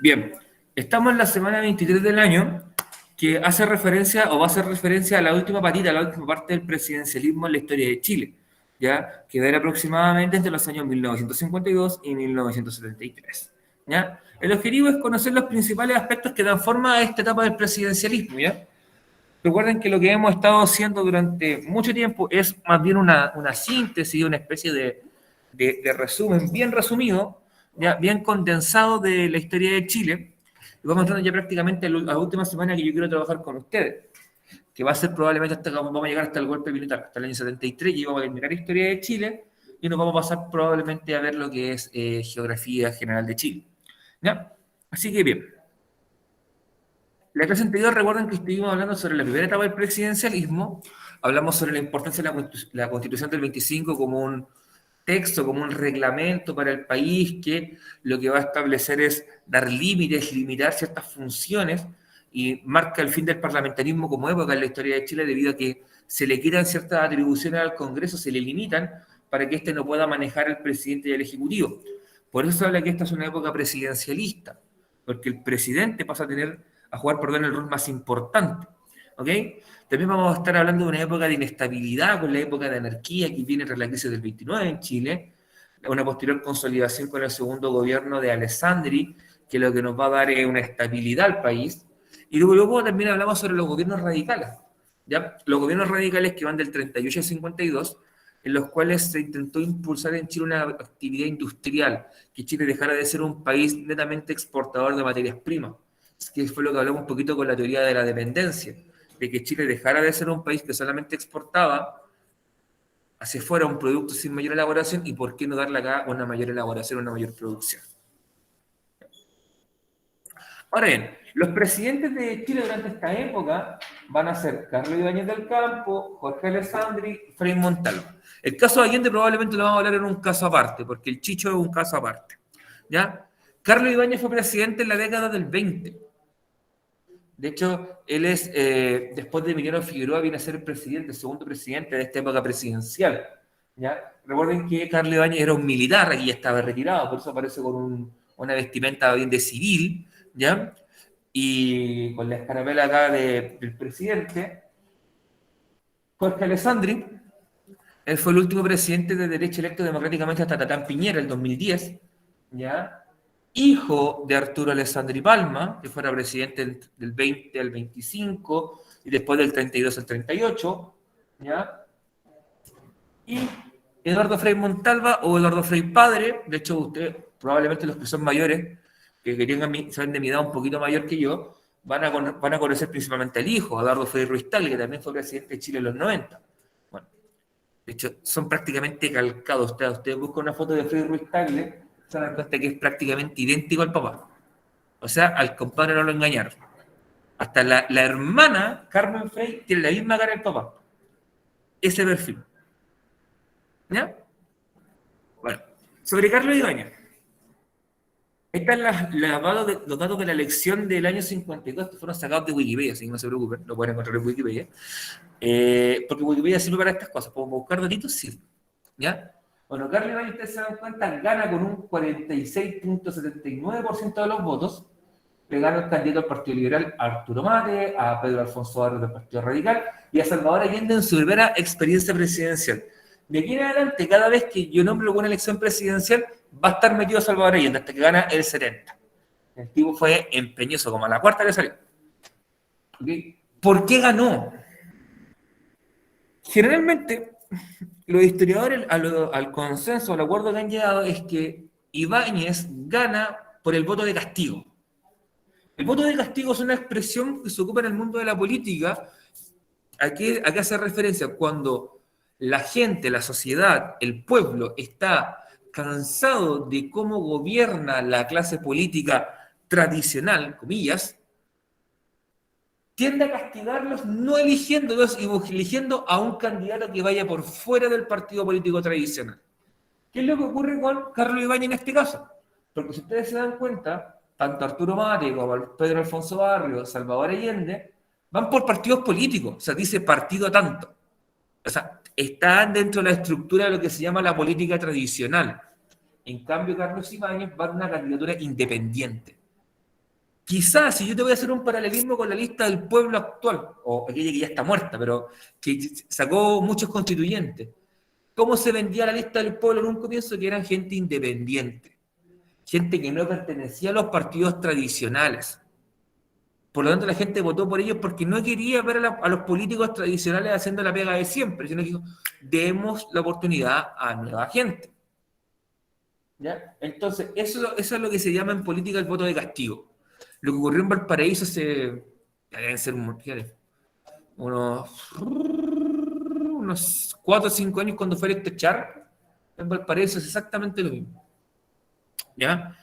Bien, estamos en la semana 23 del año, que hace referencia o va a hacer referencia a la última patita, a la última parte del presidencialismo en la historia de Chile, ¿ya? Que era aproximadamente entre los años 1952 y 1973, ¿ya? El objetivo es conocer los principales aspectos que dan forma a esta etapa del presidencialismo, ¿ya? Recuerden que lo que hemos estado haciendo durante mucho tiempo es más bien una síntesis, una especie de resumen bien resumido, ya bien condensado de la historia de Chile. Y vamos entrando ya prácticamente a la última semana que yo quiero trabajar con ustedes, que va a ser probablemente hasta que vamos a llegar hasta el golpe militar, hasta el año 73, y vamos a terminar la historia de Chile, y nos vamos a pasar probablemente a ver lo que es geografía general de Chile. ¿Ya? Así que bien. La clase anterior recuerden que estuvimos hablando sobre la primera etapa del presidencialismo, hablamos sobre la importancia de la Constitución del 25 como un texto, como un reglamento para el país que lo que va a establecer es dar límites, limitar ciertas funciones y marca el fin del parlamentarismo como época en la historia de Chile debido a que se le quitan ciertas atribuciones al Congreso, se le limitan para que éste no pueda manejar al presidente y al Ejecutivo. Por eso se habla que esta es una época presidencialista, porque el presidente pasa a jugar, perdón, el rol más importante. ¿Ok? También vamos a estar hablando de una época de inestabilidad, con la época de anarquía que viene tras la crisis del 29 en Chile, una posterior consolidación con el segundo gobierno de Alessandri, que lo que nos va a dar es una estabilidad al país. Y luego también hablamos sobre los gobiernos radicales, ¿ya? Los gobiernos radicales que van del 38 al 52, en los cuales se intentó impulsar en Chile una actividad industrial, que Chile dejara de ser un país netamente exportador de materias primas, que fue lo que hablamos un poquito con la teoría de la dependencia, de que Chile dejara de ser un país que solamente exportaba hacia fuera un producto sin mayor elaboración y por qué no darle acá una mayor elaboración, una mayor producción. Ahora bien, los presidentes de Chile durante esta época van a ser Carlos Ibáñez del Campo, Jorge Alessandri, Frei Montalva. El caso de Allende probablemente lo vamos a hablar en un caso aparte, porque el Chicho es un caso aparte. ¿Ya? Carlos Ibáñez fue presidente en la década del 20. De hecho, él es, después de Emiliano Figueroa, viene a ser el presidente, el segundo presidente de esta época presidencial. ¿Ya? Recuerden que Carlos Ibáñez era un militar, aquí ya estaba retirado, por eso aparece con una vestimenta bien de civil, ¿ya? Y con la escarapela acá del presidente. Jorge Alessandri, él fue el último presidente de derecha electo democráticamente hasta Tatán Piñera, el 2010, ¿ya? Hijo de Arturo Alessandri Palma, que fuera presidente del 20 al 25 y después del 32 al 38, ¿ya? Y Eduardo Frei Montalva o Eduardo Frei Padre, de hecho ustedes, probablemente los que son mayores, que saben de mi edad un poquito mayor que yo, van a conocer principalmente al hijo, Eduardo Frei Ruiz Tagle, que también fue presidente de Chile en los 90. Bueno, de hecho, son prácticamente calcados. Ustedes buscan una foto de Frei Ruiz Tagle, se dan cuenta que es prácticamente idéntico al papá. O sea, al compadre no lo engañaron. Hasta la hermana, Carmen Frey, tiene la misma cara del papá. Ese perfil. ¿Ya? Bueno, sobre Carlos Ibáñez. Están los datos de la elección del año 52 que fueron sacados de Wikipedia, así que no se preocupen, lo pueden encontrar en Wikipedia. Porque Wikipedia sirve para estas cosas, podemos buscar datitos, sí. ¿Ya? Bueno, Carlos Ibáñez, ustedes se dan cuenta, gana con un 46.79% de los votos. Le gana el candidato al Partido Liberal Arturo Mate, a Pedro Alfonso Barrios del Partido Radical y a Salvador Allende en su primera experiencia presidencial. De aquí en adelante, cada vez que yo nombro una elección presidencial, va a estar metido Salvador Allende hasta que gana el 70. El tipo fue empeñoso, como a la cuarta le salió. ¿Okay? ¿Por qué ganó? Generalmente, los historiadores al consenso, al acuerdo que han llegado, es que Ibáñez gana por el voto de castigo. El voto de castigo es una expresión que se ocupa en el mundo de la política. ¿A qué hace referencia? Cuando la gente, la sociedad, el pueblo está cansado de cómo gobierna la clase política tradicional, comillas, tiende a castigarlos no eligiéndolos y eligiendo a un candidato que vaya por fuera del partido político tradicional. ¿Qué es lo que ocurre con Carlos Ibáñez en este caso? Porque si ustedes se dan cuenta, tanto Arturo Mate como Pedro Alfonso Barrios, Salvador Allende, van por partidos políticos, o sea, dice partido tanto. O sea, están dentro de la estructura de lo que se llama la política tradicional. En cambio, Carlos Ibáñez va a una candidatura independiente. Quizás, si yo te voy a hacer un paralelismo con la lista del pueblo actual, o aquella que ya está muerta, pero que sacó muchos constituyentes, ¿cómo se vendía la lista del pueblo en un comienzo? Que eran gente independiente, gente que no pertenecía a los partidos tradicionales. Por lo tanto, la gente votó por ellos porque no quería ver a los políticos tradicionales haciendo la pega de siempre, sino que dijo, demos la oportunidad a nueva gente. ¿Ya? Entonces, eso es lo que se llama en política el voto de castigo. Lo que ocurrió en Valparaíso ya deben ser unos 4 o 5 años cuando fue electo Char, en Valparaíso es exactamente lo mismo. ¿Ya?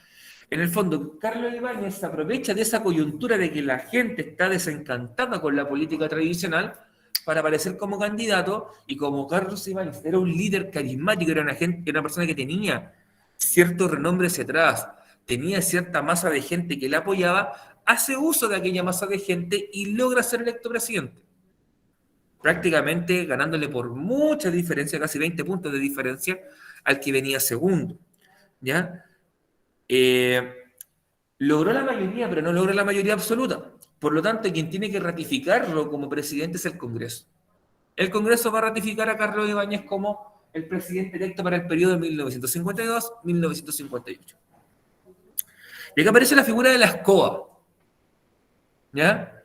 En el fondo, Carlos Ibáñez se aprovecha de esa coyuntura de que la gente está desencantada con la política tradicional para aparecer como candidato, y como Carlos Ibáñez era un líder carismático, era una persona que tenía cierto renombre hacia atrás, tenía cierta masa de gente que le apoyaba, hace uso de aquella masa de gente y logra ser electo presidente. Prácticamente ganándole por mucha diferencia, casi 20 puntos de diferencia, al que venía segundo. ¿Ya? Logró la mayoría, pero no logró la mayoría absoluta. Por lo tanto, quien tiene que ratificarlo como presidente es el Congreso. El Congreso va a ratificar a Carlos Ibáñez como el presidente electo para el periodo de 1952-1958. Y acá aparece la figura de la escoba. ¿Ya?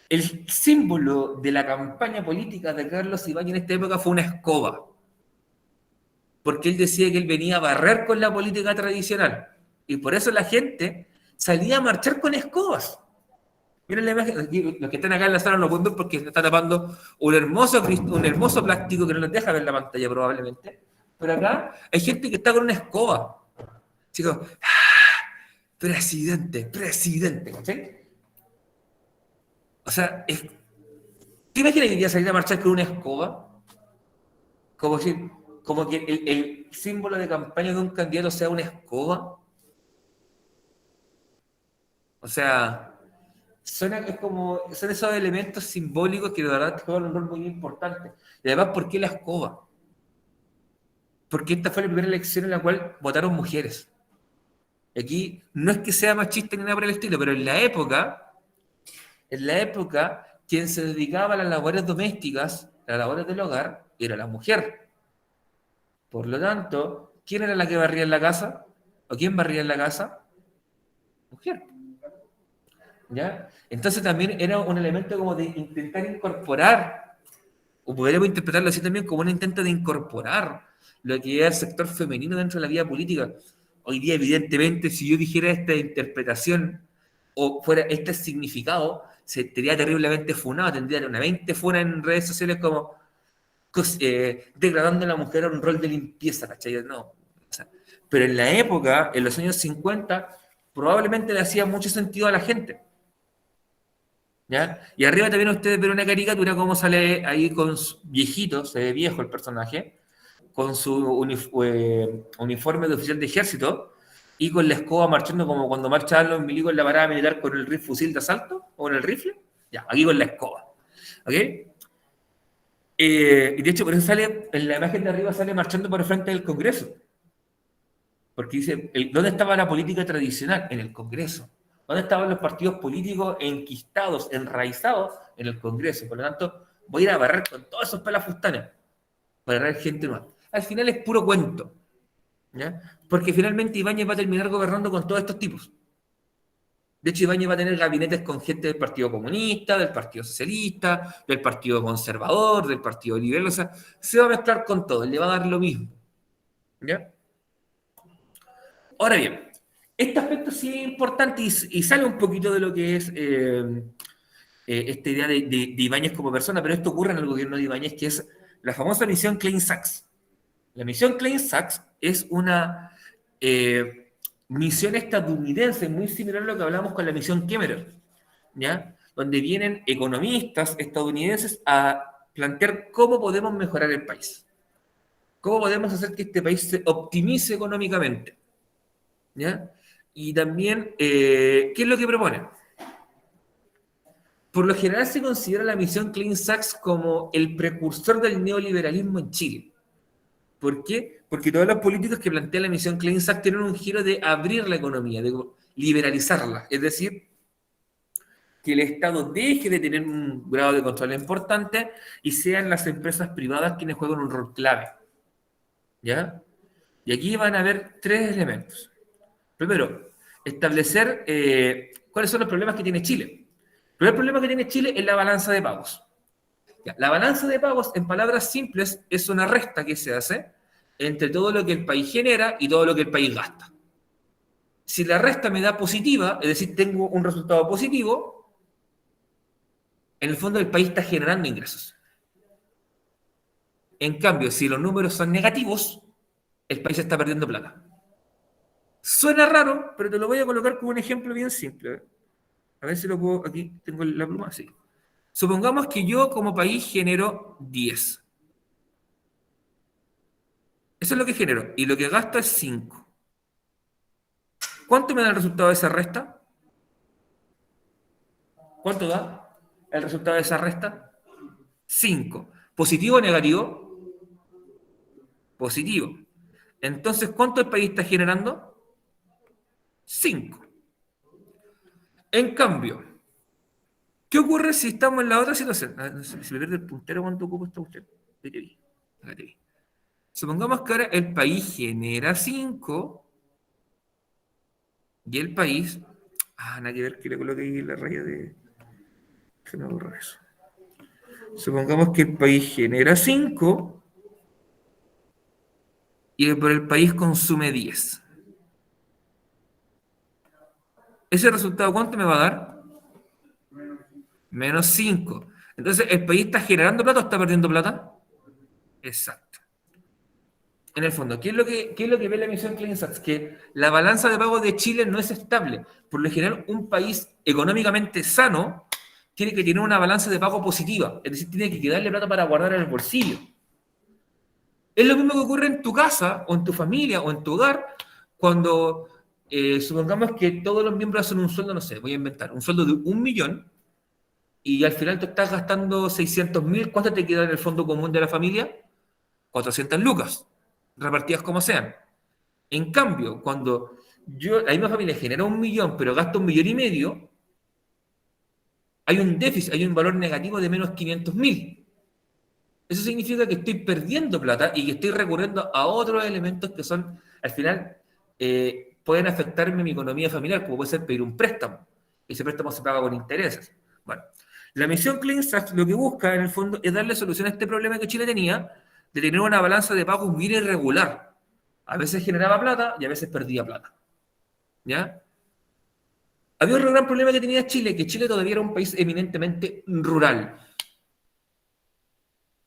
El símbolo de la campaña política de Carlos Ibáñez en esta época fue una escoba. Porque él decía que él venía a barrer con la política tradicional. Y por eso la gente salía a marchar con escobas. Miren la imagen, aquí, los que están acá en la sala no lo pueden ver porque se está tapando un hermoso plástico que no les deja ver la pantalla probablemente. Pero acá hay gente que está con una escoba. Chicos, presidente, ¿sí? O sea, ¿te imaginas que iría a salir a marchar con una escoba? Como que el símbolo de campaña de un candidato sea una escoba. O sea, son esos elementos simbólicos que de verdad juegan un rol muy importante. Y además, ¿por qué la escoba? Porque esta fue la primera elección en la cual votaron mujeres. Aquí no es que sea machista ni nada por el estilo, pero en la época, quien se dedicaba a las labores domésticas, a las labores del hogar, era la mujer. Por lo tanto, ¿quién era la que barría en la casa? ¿O quién barría en la casa? Mujer. ¿Ya? Entonces también era un elemento como de intentar incorporar, o podríamos interpretarlo así también como un intento de incorporar lo que es el sector femenino dentro de la vida política. Hoy día, evidentemente, si yo dijera esta interpretación o fuera este significado, sería terriblemente funado, tendría una 20 funas en redes sociales como degradando a la mujer a un rol de limpieza, ¿cachai? No. O sea, pero en la época, en los años 50, probablemente le hacía mucho sentido a la gente. ¿Ya? Y arriba también ustedes ven una caricatura como sale ahí con viejito, se ve viejo el personaje, con su uniforme de oficial de ejército y con la escoba marchando como cuando marchaban los milicos en la parada militar con el fusil de asalto o con el rifle. Ya, aquí con la escoba. ¿Ok? Y de hecho, por eso sale, en la imagen de arriba sale marchando por el frente del Congreso. Porque dice, ¿dónde estaba la política tradicional? En el Congreso. ¿Dónde estaban los partidos políticos enquistados, enraizados? En el Congreso. Por lo tanto, voy a ir a barrer con todos esos pelafustanes para agarrar gente nueva. Al final es puro cuento, ¿ya? Porque finalmente Ibáñez va a terminar gobernando con todos estos tipos. De hecho, Ibáñez va a tener gabinetes con gente del Partido Comunista, del Partido Socialista, del Partido Conservador, del Partido Liberal. O sea, se va a mezclar con todo, le va a dar lo mismo, ¿ya? Ahora bien, este aspecto sí es importante y sale un poquito de lo que es esta idea de Ibáñez como persona, pero esto ocurre en el gobierno de Ibáñez, que es la famosa misión Klein-Sachs. La misión Klein-Sachs es una misión estadounidense muy similar a lo que hablamos con la misión Kemmerer, ¿ya? Donde vienen economistas estadounidenses a plantear cómo podemos mejorar el país, cómo podemos hacer que este país se optimice económicamente, ¿ya? Y también, ¿qué es lo que propone? Por lo general se considera la misión Klein-Sachs como el precursor del neoliberalismo en Chile. ¿Por qué? Porque todas las políticas que plantea la misión Clean Act tienen un giro de abrir la economía, de liberalizarla. Es decir, que el Estado deje de tener un grado de control importante y sean las empresas privadas quienes juegan un rol clave. ¿Ya? Y aquí van a haber tres elementos. Primero, establecer cuáles son los problemas que tiene Chile. El primer problema que tiene Chile es la balanza de pagos. Ya, la balanza de pagos, en palabras simples, es una resta que se hace entre todo lo que el país genera y todo lo que el país gasta. Si la resta me da positiva, es decir, tengo un resultado positivo, en el fondo el país está generando ingresos. En cambio, si los números son negativos, el país está perdiendo plata. Suena raro, pero te lo voy a colocar como un ejemplo bien simple. A ver si lo puedo. Aquí tengo la pluma, sí. Supongamos que yo como país genero 10. Eso es lo que genero. Y lo que gasto es 5. ¿Cuánto me da el resultado de esa resta? ¿Cuánto da el resultado de esa resta? 5. ¿Positivo o negativo? Positivo. Entonces, ¿cuánto el país está generando? 5. En cambio, ¿qué ocurre si estamos en la otra situación? No sé, si me pierde el puntero, ¿cuánto ocupa esta cuestión? Ahí te vi. Acá te vi. Supongamos que ahora el país genera 5 y el país. Nada que ver que le coloque ahí la raya de. Se me ocurre eso. Supongamos que el país genera 5 y por el país consume 10. ¿Ese resultado cuánto me va a dar? Menos 5. Entonces, ¿el país está generando plata o está perdiendo plata? Exacto. En el fondo, ¿qué es lo que ve la misión Clean Sachs? Que la balanza de pagos de Chile no es estable. Por lo general, un país económicamente sano tiene que tener una balanza de pago positiva. Es decir, tiene que quedarle plata para guardar en el bolsillo. Es lo mismo que ocurre en tu casa, o en tu familia, o en tu hogar, cuando supongamos que todos los miembros hacen un sueldo, no sé, voy a inventar, un sueldo de 1.000.000, y al final te estás gastando 600.000, ¿cuánto te queda en el fondo común de la familia? 400 lucas, repartidas como sean. En cambio, cuando la misma familia genera 1.000.000, pero gasta 1.500.000, hay un déficit, hay un valor negativo de menos 500.000. Eso significa que estoy perdiendo plata y que estoy recurriendo a otros elementos que son, al final, pueden afectarme mi economía familiar, como puede ser pedir un préstamo. Ese préstamo se paga con intereses. Bueno, la misión Clean Act lo que busca, en el fondo, es darle solución a este problema que Chile tenía, de tener una balanza de pagos bien irregular. A veces generaba plata y a veces perdía plata. ¿Ya? Había un gran problema que tenía Chile, que Chile todavía era un país eminentemente rural.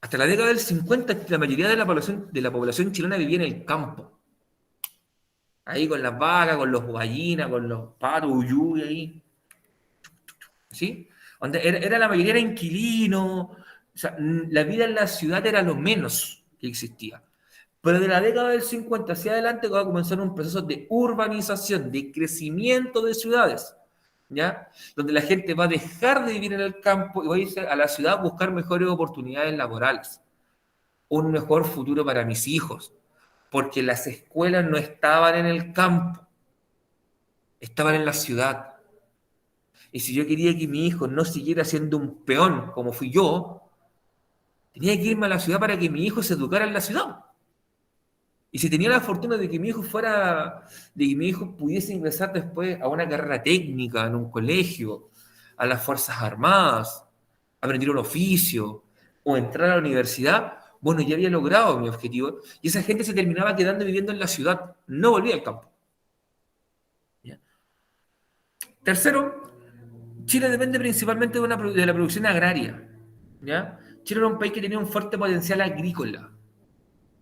Hasta la década del 50, la mayoría de la población chilena vivía en el campo. Ahí con las vacas, con los gallinas, con los patos, uyuy, ahí. ¿Sí? Donde era la mayoría era inquilino. O sea, la vida en la ciudad era lo menos que existía. Pero de la década del 50 hacia adelante va a comenzar un proceso de urbanización, de crecimiento de ciudades, ¿ya? Donde la gente va a dejar de vivir en el campo y va a irse a la ciudad a buscar mejores oportunidades laborales, un mejor futuro para mis hijos, porque las escuelas no estaban en el campo, estaban en la ciudad. Y si yo quería que mi hijo no siguiera siendo un peón como fui yo, tenía que irme a la ciudad para que mi hijo se educara en la ciudad. Y si tenía la fortuna de que mi hijo pudiese ingresar después a una carrera técnica en un colegio, a las Fuerzas Armadas, aprender un oficio o entrar a la universidad, bueno, ya había logrado mi objetivo. Y esa gente se terminaba quedando viviendo en la ciudad, no volvía al campo. ¿Ya? Tercero, Chile depende principalmente de la producción agraria. ¿Ya? Chile era un país que tenía un fuerte potencial agrícola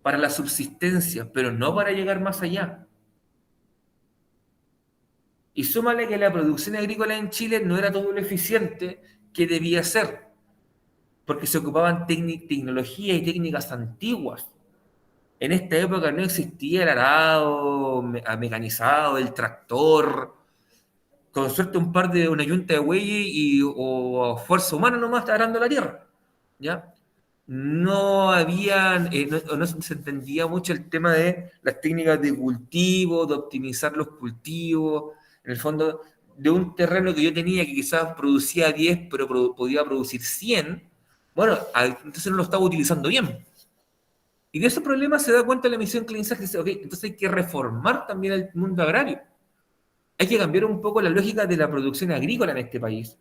para la subsistencia, pero no para llegar más allá. Y súmale que la producción agrícola en Chile no era todo lo eficiente que debía ser, porque se ocupaban tecnologías y técnicas antiguas. En esta época no existía el arado mecanizado, el tractor, con suerte una yunta de bueyes o fuerza humana nomás está arando la tierra. ¿Ya? no habían, no se entendía mucho el tema de las técnicas de cultivo, de optimizar los cultivos, en el fondo, de un terreno que yo tenía que quizás producía 10, pero podía producir 100, bueno, entonces no lo estaba utilizando bien. Y de ese problema se da cuenta la misión Clean Science, que dice, ok, entonces hay que reformar también el mundo agrario. Hay que cambiar un poco la lógica de la producción agrícola en este país.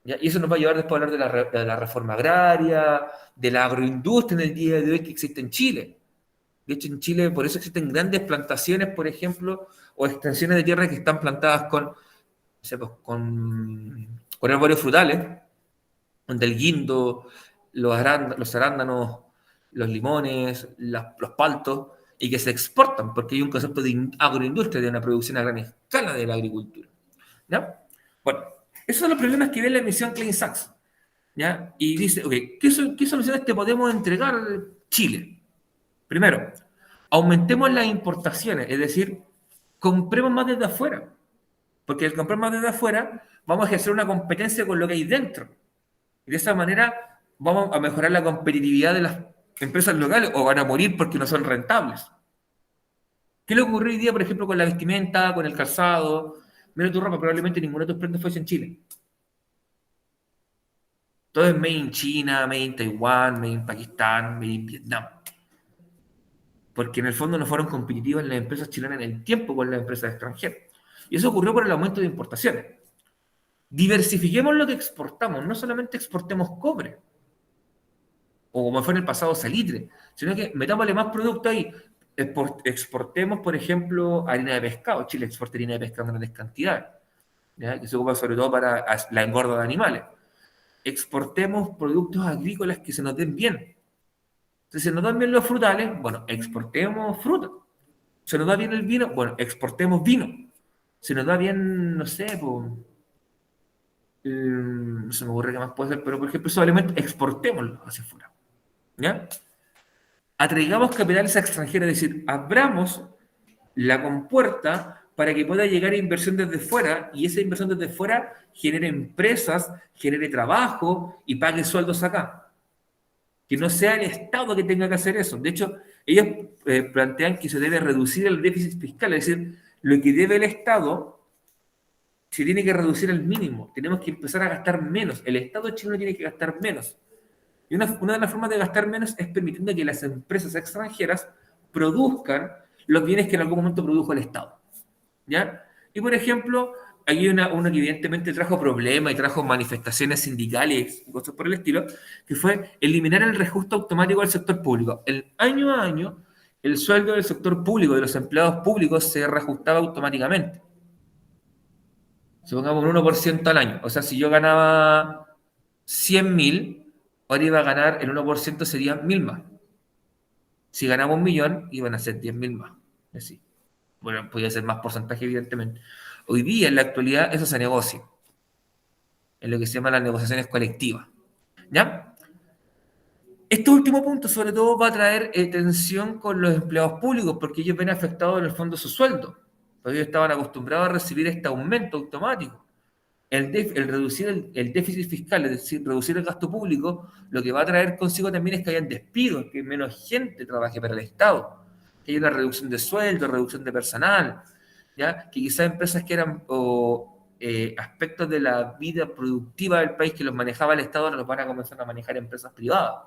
¿Ya? Y eso nos va a llevar después a hablar de la reforma agraria, de la agroindustria en el día de hoy que existe en Chile. De hecho, en Chile por eso existen grandes plantaciones, por ejemplo, o extensiones de tierra que están plantadas con, no sé, pues, con árboles frutales, donde el guindo, los arándanos, los limones, los paltos, y que se exportan, porque hay un concepto de agroindustria, de una producción a gran escala de la agricultura. ¿Ya? Bueno, esos son los problemas que ve la misión Clean Sachs. ¿Ya? Y dice, ok, ¿qué soluciones te podemos entregar Chile? Primero, aumentemos las importaciones, es decir, compremos más desde afuera, porque al comprar más desde afuera vamos a ejercer una competencia con lo que hay dentro. Y de esa manera vamos a mejorar la competitividad de las empresas locales o van a morir porque no son rentables. ¿Qué le ocurrió hoy día, por ejemplo, con la vestimenta, con el calzado? Mira tu ropa, probablemente ninguna de tus prendas fuese en Chile. Todo es made in China, made in Taiwán, made in Pakistán, made in Vietnam. Porque en el fondo no fueron competitivas las empresas chilenas en el tiempo con las empresas extranjeras. Y eso ocurrió por el aumento de importaciones. Diversifiquemos lo que exportamos, no solamente exportemos cobre, o como fue en el pasado salitre, sino que metámosle más producto ahí. Exportemos, por ejemplo, harina de pescado. Chile exporta harina de pescado en grandes cantidades, ¿ya? Que se ocupa sobre todo para la engorda de animales. Exportemos productos agrícolas que se nos den bien. Entonces, se nos dan bien los frutales, bueno, exportemos fruta. Se nos da bien el vino, bueno, exportemos vino. Se nos da bien, no sé, pues, no se me ocurre qué más puede ser, pero por ejemplo, esos alimentos, exportémoslos hacia afuera. ¿Ya? Atraigamos capitales extranjeros, es decir, abramos la compuerta para que pueda llegar inversión desde fuera y esa inversión desde fuera genere empresas, genere trabajo y pague sueldos acá. Que no sea el Estado que tenga que hacer eso. De hecho, ellos plantean que se debe reducir el déficit fiscal, es decir, lo que debe el Estado se tiene que reducir al mínimo. Tenemos que empezar a gastar menos. El Estado chileno tiene que gastar menos. Y una de las formas de gastar menos es permitiendo que las empresas extranjeras produzcan los bienes que en algún momento produjo el Estado. ¿Ya? Y por ejemplo, hay una que evidentemente trajo problemas y trajo manifestaciones sindicales y cosas por el estilo, que fue eliminar el reajuste automático del sector público. El año a año, el sueldo del sector público, de los empleados públicos, se reajustaba automáticamente. Supongamos un 1% al año. O sea, si yo ganaba 100.000, ahora iba a ganar el 1% serían 1.000 más. Si ganaba 1.000.000, iban a ser 10.000 más. Así. Bueno, podía ser más porcentaje, evidentemente. Hoy día, en la actualidad, eso se negocia, en lo que se llama las negociaciones colectivas. ¿Ya? Este último punto, sobre todo, va a traer tensión con los empleados públicos, porque ellos ven afectados en el fondo su sueldo. Porque ellos estaban acostumbrados a recibir este aumento automático. El reducir el déficit fiscal, es decir, reducir el gasto público, lo que va a traer consigo también es que hayan despidos, que menos gente trabaje para el Estado, que haya una reducción de sueldo, reducción de personal, ¿ya? Que quizás empresas que eran aspectos de la vida productiva del país que los manejaba el Estado ahora los van a comenzar a manejar empresas privadas.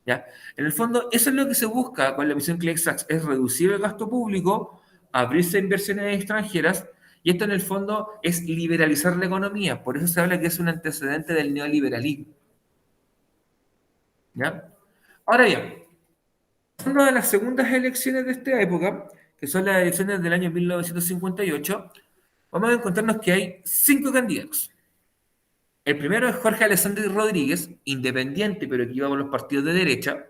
¿Ya? En el fondo, eso es lo que se busca con la misión CLEXAX, es reducir el gasto público, abrirse a inversiones extranjeras, y esto en el fondo es liberalizar la economía. Por eso se habla que es un antecedente del neoliberalismo. ¿Ya? Ahora bien, una de las segundas elecciones de esta época, que son las elecciones del año 1958, vamos a encontrarnos que hay 5 candidatos. El primero es Jorge Alessandri Rodríguez, independiente, pero que iba por los partidos de derecha,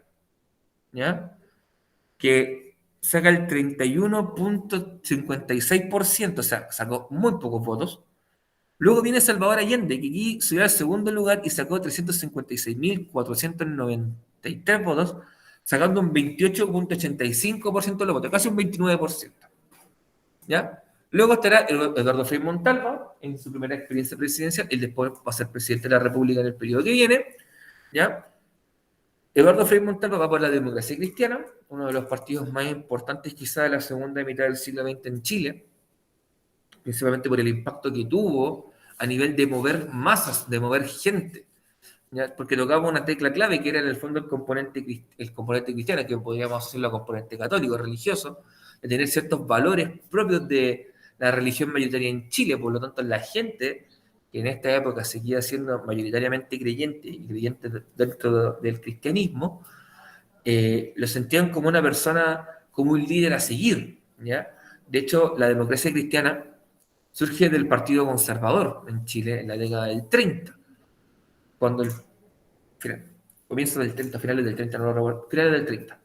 ¿ya? Que saca el 31,56%, o sea, sacó muy pocos votos. Luego viene Salvador Allende, que aquí subió al segundo lugar y sacó 356.493 votos, sacando un 28,85% de los votos, casi un 29%. ¿Ya? Luego estará Eduardo Frei Montalva en su primera experiencia presidencial, y después va a ser presidente de la República en el periodo que viene. ¿Ya? Eduardo Frei Montalva va por la Democracia Cristiana, uno de los partidos más importantes quizá de la segunda mitad del siglo XX en Chile, principalmente por el impacto que tuvo a nivel de mover masas, de mover gente, ¿ya? Porque tocaba una tecla clave que era en el fondo el componente cristiano, que podríamos decirlo componente católico, religioso, de tener ciertos valores propios de la religión mayoritaria en Chile. Por lo tanto, la gente que en esta época seguía siendo mayoritariamente creyente y creyente dentro del cristianismo, lo sentían como una persona, como un líder a seguir, ¿ya? De hecho, la democracia cristiana surge del Partido Conservador en Chile en la década del 30, cuando final, comienzo del 30, finales del 30, no lo recuerdo, finales del 30.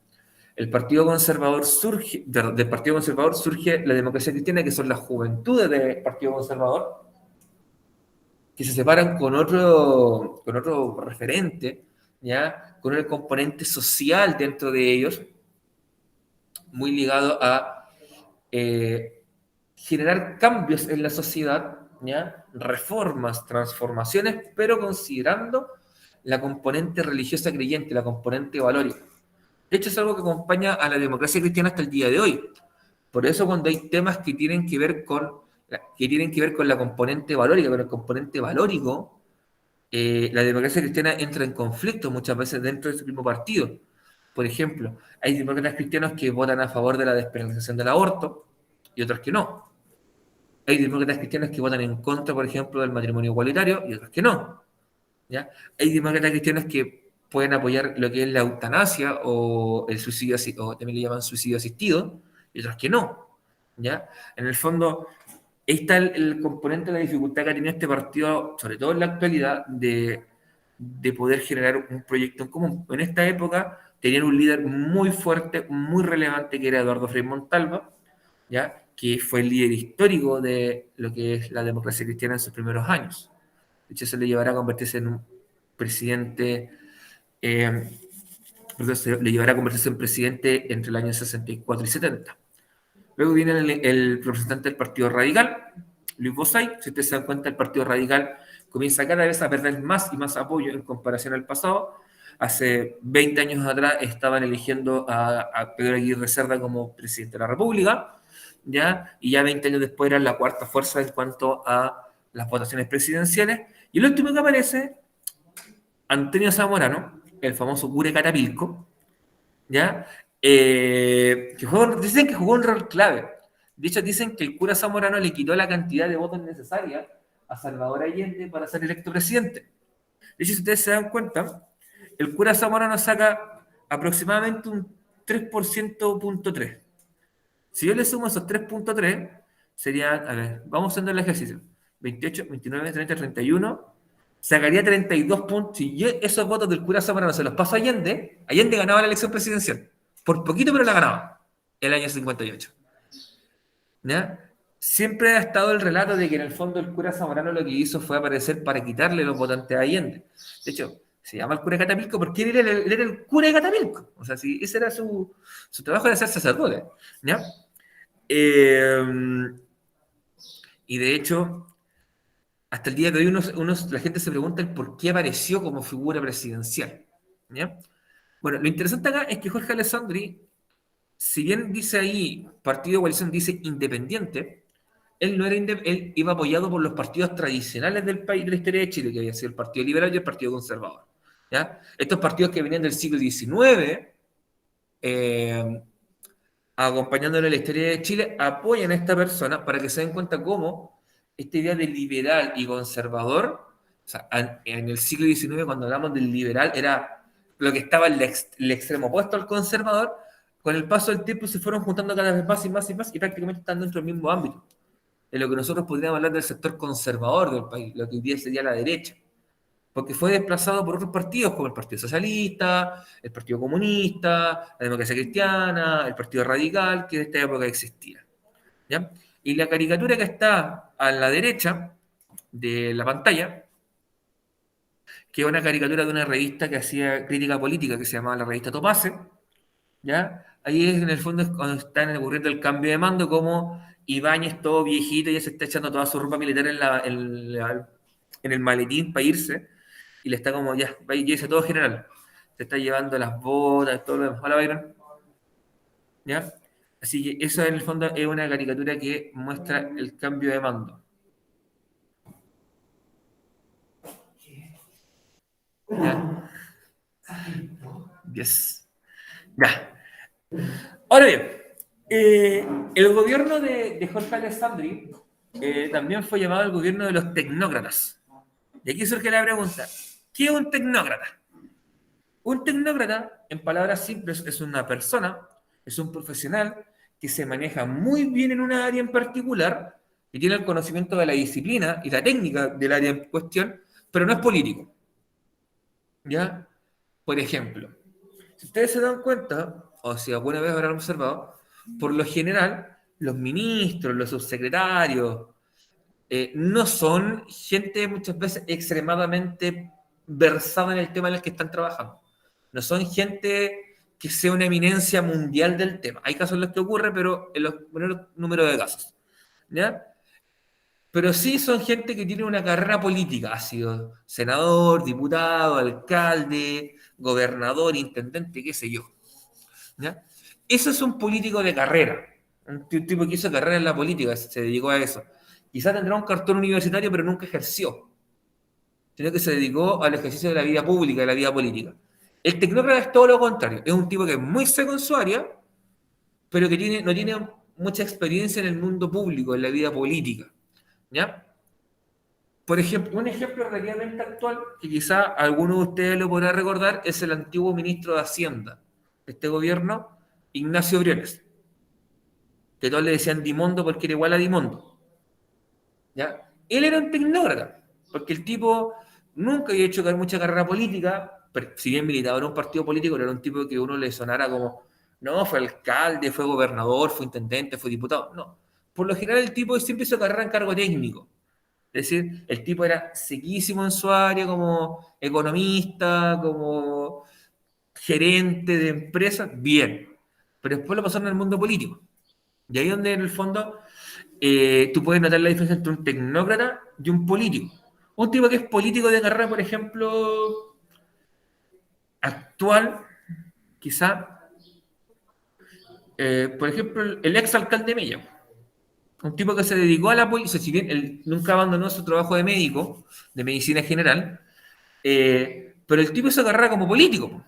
El Partido Conservador surge, del Partido Conservador surge la democracia cristiana, que son las juventudes del Partido Conservador, que se separan con otro referente, ¿ya? Con el componente social dentro de ellos, muy ligado a generar cambios en la sociedad, ¿ya? Reformas, transformaciones, pero considerando la componente religiosa creyente, la componente valórica. De hecho, es algo que acompaña a la democracia cristiana hasta el día de hoy. Por eso, cuando hay temas que tienen que ver con la componente valórica, con el componente valórico, la democracia cristiana entra en conflicto muchas veces dentro de ese mismo partido. Por ejemplo, hay demócratas cristianos que votan a favor de la despenalización del aborto y otros que no. Hay demócratas cristianos que votan en contra, por ejemplo, del matrimonio igualitario y otros que no, ¿ya? Hay demócratas cristianos que pueden apoyar lo que es la eutanasia o el suicidio, o también le llaman suicidio asistido, y otros que no, ¿ya? En el fondo, ahí está el componente de la dificultad que ha tenido este partido, sobre todo en la actualidad, de poder generar un proyecto en común. En esta época tenían un líder muy fuerte, muy relevante, que era Eduardo Frei Montalva, ¿ya? Que fue el líder histórico de lo que es la democracia cristiana en sus primeros años. De hecho, eso le llevará a convertirse en un presidente, eh, le llevará a convertirse en presidente entre el año 64 y 70. Luego viene el representante del Partido Radical, Luis Bosay. Si ustedes se dan cuenta, el Partido Radical comienza cada vez a perder más y más apoyo en comparación al pasado. Hace 20 años atrás estaban eligiendo a Pedro Aguirre Cerda como presidente de la República, ¿ya? Y ya 20 años después era la cuarta fuerza en cuanto a las votaciones presidenciales. Y el último que aparece, Antonio Zamorano, el famoso Cure Catapilco, ¿ya? Dicen que jugó un rol clave. De hecho, dicen que el cura Zamorano le quitó la cantidad de votos necesaria a Salvador Allende para ser electo presidente. De hecho, si ustedes se dan cuenta, el cura Zamorano saca aproximadamente un 3,3%. Si yo le sumo esos 3,3, serían, a ver, vamos haciendo el ejercicio. 28, 29, 30, 31. Sacaría 32 puntos. Si yo esos votos del cura Zamorano se los paso a Allende, Allende ganaba la elección presidencial. Por poquito, pero la ganaba. El año 58. ¿Ya? Siempre ha estado el relato de que en el fondo el cura Zamorano lo que hizo fue aparecer para quitarle los votantes a Allende. De hecho, se llama el cura de Catapilco porque él era el cura de Catapilco. O sea, si ese era su trabajo, de ser sacerdote. ¿Ya? Eh, y de hecho, hasta el día de hoy la gente se pregunta el por qué apareció como figura presidencial. ¿Ya? Bueno, lo interesante acá es que Jorge Alessandri, si bien dice ahí, partido de coalición dice independiente, él no era él iba apoyado por los partidos tradicionales del país, de la historia de Chile, que había sido el Partido Liberal y el Partido Conservador. ¿Ya? Estos partidos que venían del siglo XIX, eh, acompañándole la historia de Chile, apoyan a esta persona para que se den cuenta cómo esta idea de liberal y conservador, o sea, en el siglo XIX, cuando hablamos del liberal, era lo que estaba en el extremo opuesto al conservador. Con el paso del tiempo se fueron juntando cada vez más y más y más, y prácticamente están dentro del mismo ámbito, de lo que nosotros podríamos hablar del sector conservador del país, lo que hoy día sería la derecha, porque fue desplazado por otros partidos como el Partido Socialista, el Partido Comunista, la Democracia Cristiana, el Partido Radical, que en esta época existía, ¿ya? Y la caricatura que está a la derecha de la pantalla, que es una caricatura de una revista que hacía crítica política, que se llamaba la revista Topace, ¿ya? Ahí es, en el fondo es cuando están ocurriendo el cambio de mando, como Ibáñez, todo viejito, ya se está echando toda su ropa militar en el maletín para irse, y le está como, ya, ya dice todo general. te está llevando las botas, todo lo demás. Hola, Byron. ¿Ya? Así que eso en el fondo es una caricatura que muestra el cambio de mando. ¿Ya? Yes. Ya. Ahora bien, el gobierno de Jorge Alessandri también fue llamado el gobierno de los tecnócratas. Y aquí surge la pregunta, ¿qué es un tecnócrata? Un tecnócrata, en palabras simples, es una persona, es un profesional que se maneja muy bien en una área en particular, y tiene el conocimiento de la disciplina y la técnica del área en cuestión, pero no es político. ¿Ya? Por ejemplo, si ustedes se dan cuenta, o si alguna vez habrán observado, por lo general, los ministros, los subsecretarios, no son gente muchas veces extremadamente versada en el tema en el que están trabajando. No son gente que sea una eminencia mundial del tema. Hay casos en los que ocurre, pero en los menores número de casos. ¿Ya? Pero sí son gente que tiene una carrera política. Ha sido senador, diputado, alcalde, gobernador, intendente, qué sé yo. ¿Ya? Eso es un político de carrera. Un tipo que hizo carrera en la política, se dedicó a eso. Quizás tendrá un cartón universitario, pero nunca ejerció, sino que se dedicó al ejercicio de la vida pública, de la vida política. El tecnócrata es todo lo contrario. Es un tipo que es muy seco en su área, pero que no tiene mucha experiencia en el mundo público, en la vida política. ¿Ya? Por ejemplo, un ejemplo relativamente actual, que quizá alguno de ustedes lo podrá recordar, es el antiguo ministro de Hacienda de este gobierno, Ignacio Briones, que todos le decían Dimondo porque era igual a Dimondo. ¿Ya? Él era un tecnócrata, porque el tipo nunca había hecho mucha carrera política, pero si bien militaba en un partido político, no era un tipo que uno le sonara como, no, fue alcalde, fue gobernador, fue intendente, fue diputado. No. Por lo general el tipo siempre hizo carrera en cargo técnico. Es decir, el tipo era sequísimo en su área como economista, como gerente de empresas, bien. Pero después lo pasaron al mundo político. Y ahí donde en el fondo tú puedes notar la diferencia entre un tecnócrata y un político. Un tipo que es político de carrera, por ejemplo, actual, quizá, por ejemplo, el ex alcalde de Mella. Un tipo que se dedicó a la política, si bien él nunca abandonó su trabajo de médico, de medicina general, pero el tipo hizo carrera como político.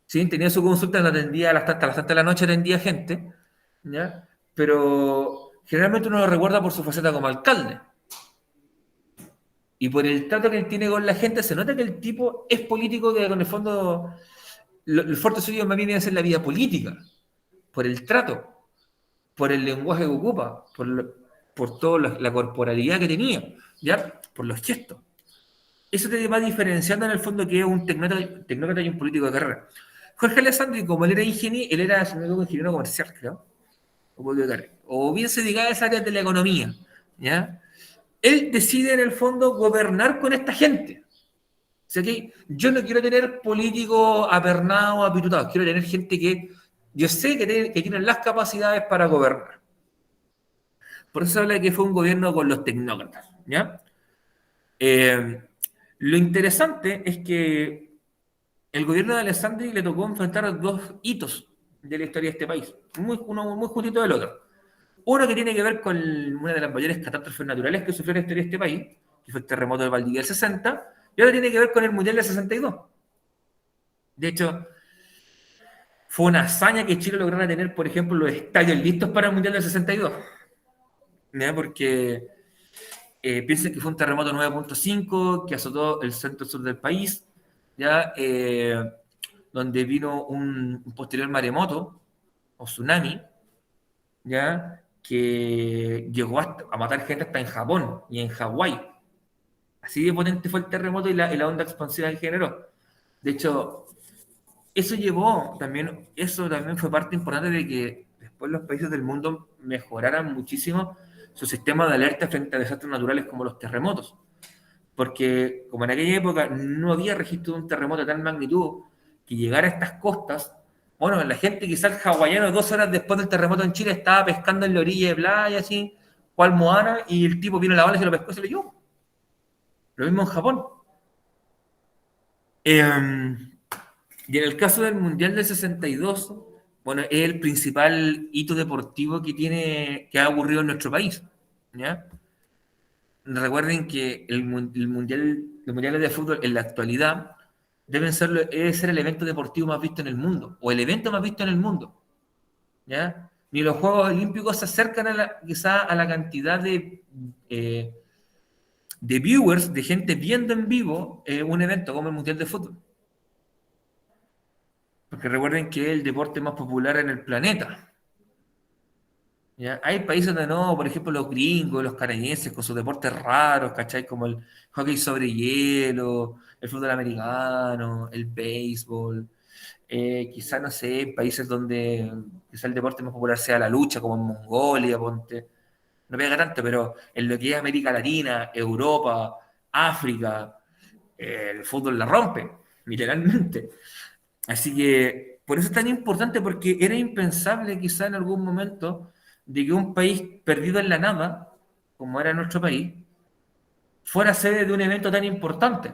¿Sí? Tenía su consulta, no atendía hasta las tantas de la noche, atendía gente, ¿ya? Pero generalmente uno lo recuerda por su faceta como alcalde. Y por el trato que él tiene con la gente, se nota que el tipo es político, que con el fondo, el fuerte suyo más bien viene a ser la vida política, por el trato, por el lenguaje que ocupa, por toda la corporalidad que tenía, ¿ya? Por los gestos. Eso te va diferenciando en el fondo que es un tecnócrata y un político de carrera. Jorge Alessandri, como él era ingeniero, él era, si no me equivoco, ingeniero comercial, creo, o bien se dedicaba a esa área de la economía, ¿ya? Él decide en el fondo gobernar con esta gente. O sea que yo no quiero tener políticos apernados, apitutados, quiero tener gente que yo sé que tienen las capacidades para gobernar. Por eso se habla de que fue un gobierno con los tecnócratas, ¿ya? Eh, lo interesante es que el gobierno de Alessandri le tocó enfrentar dos hitos de la historia de este país, uno muy justito del otro. Uno que tiene que ver con una de las mayores catástrofes naturales que sufrió la historia de este país, que fue el terremoto del Valdivia del 60, y otro tiene que ver con el Mundial del 62. De hecho, fue una hazaña que Chile lograra tener, por ejemplo, los estadios listos para el Mundial del 62. ¿Ya? Porque piensen que fue un terremoto 9.5 que azotó el centro-sur del país, ¿ya? Donde vino un posterior maremoto o tsunami, ¿ya? Que llegó a matar gente hasta en Japón y en Hawái. Así de potente fue el terremoto y la onda expansiva que generó. De hecho, eso también fue parte importante de que después los países del mundo mejoraran muchísimo su sistema de alerta frente a desastres naturales como los terremotos. Porque como en aquella época no había registro de un terremoto de tal magnitud que llegara a estas costas, bueno, la gente quizás hawaiano 2 horas después del terremoto en Chile estaba pescando en la orilla de playa, así, cual Moana, y el tipo vino a la bala, se lo pescó y se lo llevó. Lo mismo en Japón. Eh, Y en el caso del Mundial del 62, bueno, es el principal hito deportivo que ha ocurrido en nuestro país, ¿ya? Recuerden que el mundial, los mundiales de fútbol en la actualidad debe ser el evento deportivo más visto en el mundo, o el evento más visto en el mundo, ¿ya? Ni los Juegos Olímpicos se acercan quizá a la cantidad de viewers, de gente viendo en vivo un evento como el Mundial de Fútbol. Porque recuerden que es el deporte más popular en el planeta. ¿Ya? Hay países donde no, por ejemplo, los gringos, los canadienses, con sus deportes raros, ¿cachai? Como el hockey sobre hielo, el fútbol americano, el béisbol. Quizás, no sé, países donde quizá el deporte más popular sea la lucha, como en Mongolia, ponte. No pega tanto, pero en lo que es América Latina, Europa, África, el fútbol la rompe, literalmente. Así que por eso es tan importante, porque era impensable quizá en algún momento de que un país perdido en la nada, como era nuestro país, fuera sede de un evento tan importante,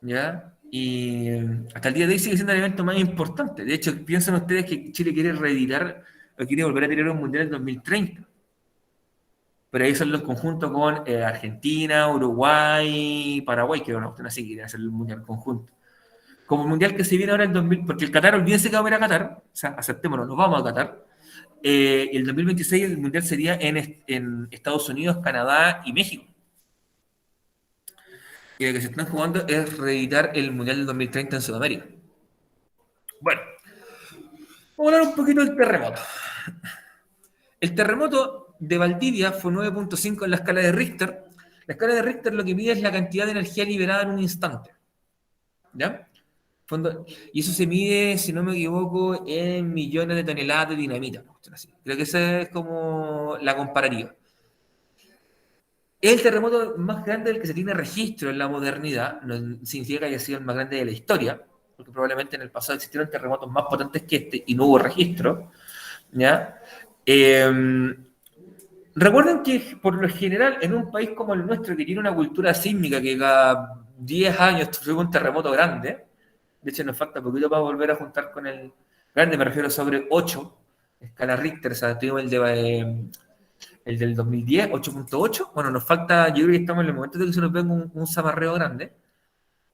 ¿ya? Y hasta el día de hoy sigue siendo el evento más importante. De hecho, piensan ustedes que Chile quiere reeditar o quiere volver a tener un mundial en 2030. Pero ahí son los conjuntos con Argentina, Uruguay, Paraguay, que no, así quieren hacer el mundial conjunto. Como el mundial que se viene ahora en 2000, porque el Qatar, olvídense que va a ir a Qatar, o sea, aceptémoslo, nos vamos a Qatar. El 2026 el mundial sería en Estados Unidos, Canadá y México. Y lo que se están jugando es reeditar el mundial del 2030 en Sudamérica. Bueno, vamos a hablar un poquito del terremoto. El terremoto de Valdivia fue 9.5 en la escala de Richter. La escala de Richter lo que mide es la cantidad de energía liberada en un instante. ¿Ya? Y eso se mide, si no me equivoco, en millones de toneladas de dinamita. Creo que esa es como la comparativa. Es el terremoto más grande del que se tiene registro en la modernidad. No significa que haya sido el más grande de la historia, porque probablemente en el pasado existieron terremotos más potentes que este y no hubo registro. ¿Ya? Recuerden que, por lo general, en un país como el nuestro, que tiene una cultura sísmica, que cada 10 años sufre un terremoto grande, de hecho nos falta poquito para volver a juntar con el grande, me refiero sobre 8, escala Richter, o sea, tuvimos el del 2010, 8.8, bueno, nos falta, yo creo que estamos en el momento de que se nos venga un zamarreo grande,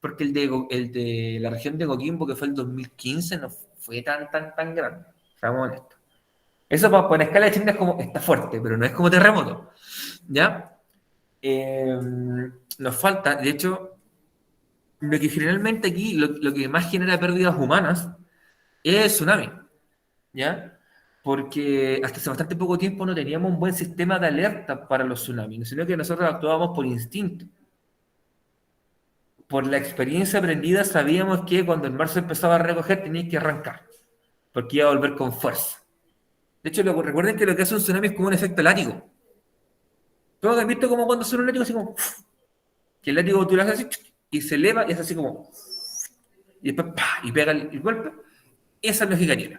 porque el de la región de Coquimbo, que fue el 2015, no fue tan grande, seamos honestos. Eso por escala de China es como, está fuerte, pero no es como terremoto, ¿ya? Nos falta, de hecho, lo que generalmente aquí, lo que más genera pérdidas humanas es el tsunami, ¿ya? Porque hasta hace bastante poco tiempo no teníamos un buen sistema de alerta para los tsunamis, sino que nosotros actuábamos por instinto. Por la experiencia aprendida sabíamos que cuando el mar se empezaba a recoger tenías que arrancar, porque iba a volver con fuerza. De hecho, recuerden que lo que hace un tsunami es como un efecto látigo. Todos han visto como cuando suena un látigo así como... Que el látigo tú lo haces así y se eleva y es así como... Y después ¡pah! Y pega el golpe. Esa es lógica tiene.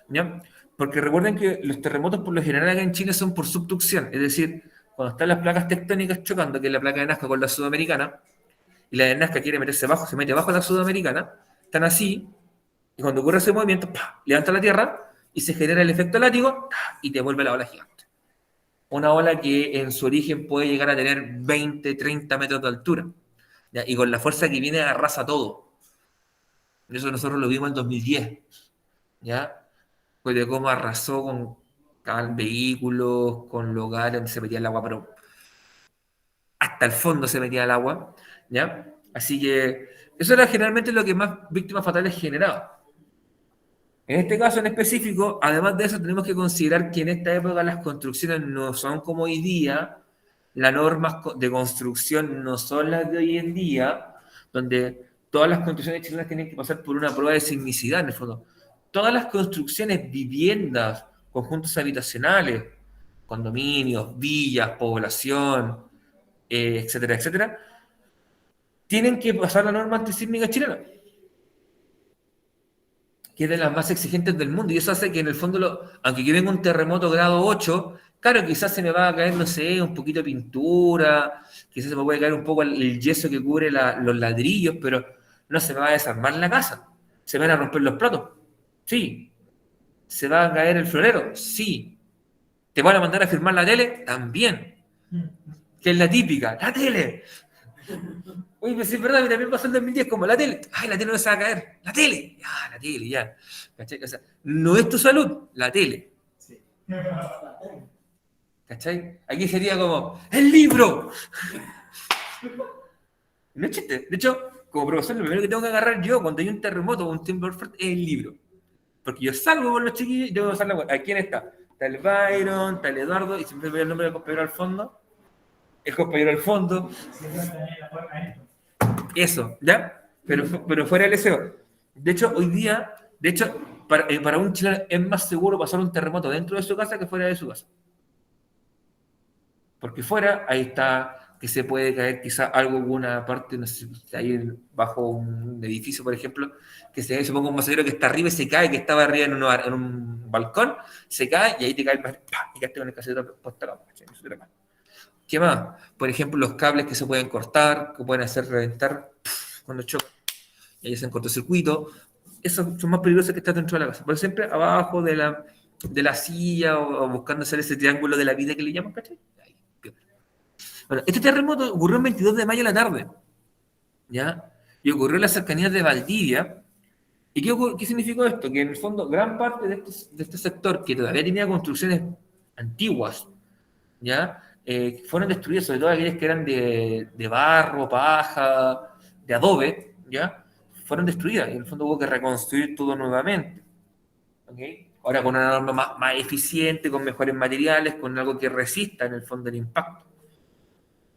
¿Ya? Porque recuerden que los terremotos por lo general acá en Chile son por subducción. Es decir, cuando están las placas tectónicas chocando, que es la placa de Nazca con la sudamericana, y la de Nazca quiere meterse abajo, se mete abajo de la sudamericana, están así, y cuando ocurre ese movimiento, ¡pah! Levanta la tierra y se genera el efecto látigo y te vuelve la ola gigante. Una ola que en su origen puede llegar a tener 20, 30 metros de altura, ¿ya? Y con la fuerza que viene arrasa todo. Eso nosotros lo vimos en 2010, ¿ya? Pues de cómo arrasó con vehículos, con lugares donde se metía el agua, pero hasta el fondo se metía el agua, ¿ya? Así que eso era generalmente lo que más víctimas fatales generaba. En este caso en específico, además de eso, tenemos que considerar que en esta época las construcciones no son como hoy día, las normas de construcción no son las de hoy en día, donde todas las construcciones chilenas tienen que pasar por una prueba de sismicidad, en el fondo. Todas las construcciones, viviendas, conjuntos habitacionales, condominios, villas, población, etcétera, etcétera, tienen que pasar la norma antisísmica chilena, que es de las más exigentes del mundo, y eso hace que en el fondo, aunque yo venga un terremoto grado 8, claro, quizás se me va a caer, no sé, un poquito de pintura, quizás se me puede caer un poco el yeso que cubre los ladrillos, pero No se va a desarmar la casa. Se van a romper los platos. Sí. ¿Se va a caer el florero? Sí. ¿Te van a mandar a firmar la tele? También. Que es la típica, la tele. Oye, pues sí, es verdad, a mí también pasó en 2010 como la tele. Ay, la tele no se va a caer. La tele. Ya, la tele, ya. ¿Cachai? O sea, no es tu salud, la tele. Sí. ¿Cachai? Aquí sería como, ¡el libro! No es chiste. De hecho, como profesor, lo primero que tengo que agarrar yo cuando hay un terremoto o un temblor fuerte es el libro. Porque yo salgo con los chiquillos, yo voy a salgo, ¿a quién está? Está el Byron, está el Eduardo, y siempre veo el nombre del compañero al fondo. El compañero al fondo. Eso, ¿ya? Pero fuera del SEO. De hecho, hoy día, para un chileno es más seguro pasar un terremoto dentro de su casa que fuera de su casa. Porque fuera, ahí está, que se puede caer quizá algo, alguna parte, no sé, ahí bajo un edificio, por ejemplo, que se ponga un masadero que está arriba y se cae, que estaba arriba en un balcón, se cae y ahí te cae el masadero, y quedaste con el casetero puesto acá. ¿Qué más? Por ejemplo, los cables que se pueden cortar, que pueden hacer reventar cuando chocan, y ahí hacen cortocircuito. Esos son más peligrosos que estar dentro de la casa. Por siempre abajo de la silla o buscando hacer ese triángulo de la vida que le llaman, ¿cachai? Ahí, bueno, este terremoto ocurrió el 22 de mayo en la tarde, ¿ya? Y ocurrió en las cercanías de Valdivia. ¿Y qué significó esto? Que en el fondo gran parte de este sector que todavía tenía construcciones antiguas, ¿ya? Fueron destruidas, sobre todo aquellas que eran de barro, paja, de adobe, ¿ya? Fueron destruidas y en el fondo hubo que reconstruir todo nuevamente, ¿ok? Ahora con una norma más eficiente, con mejores materiales, con algo que resista en el fondo el impacto.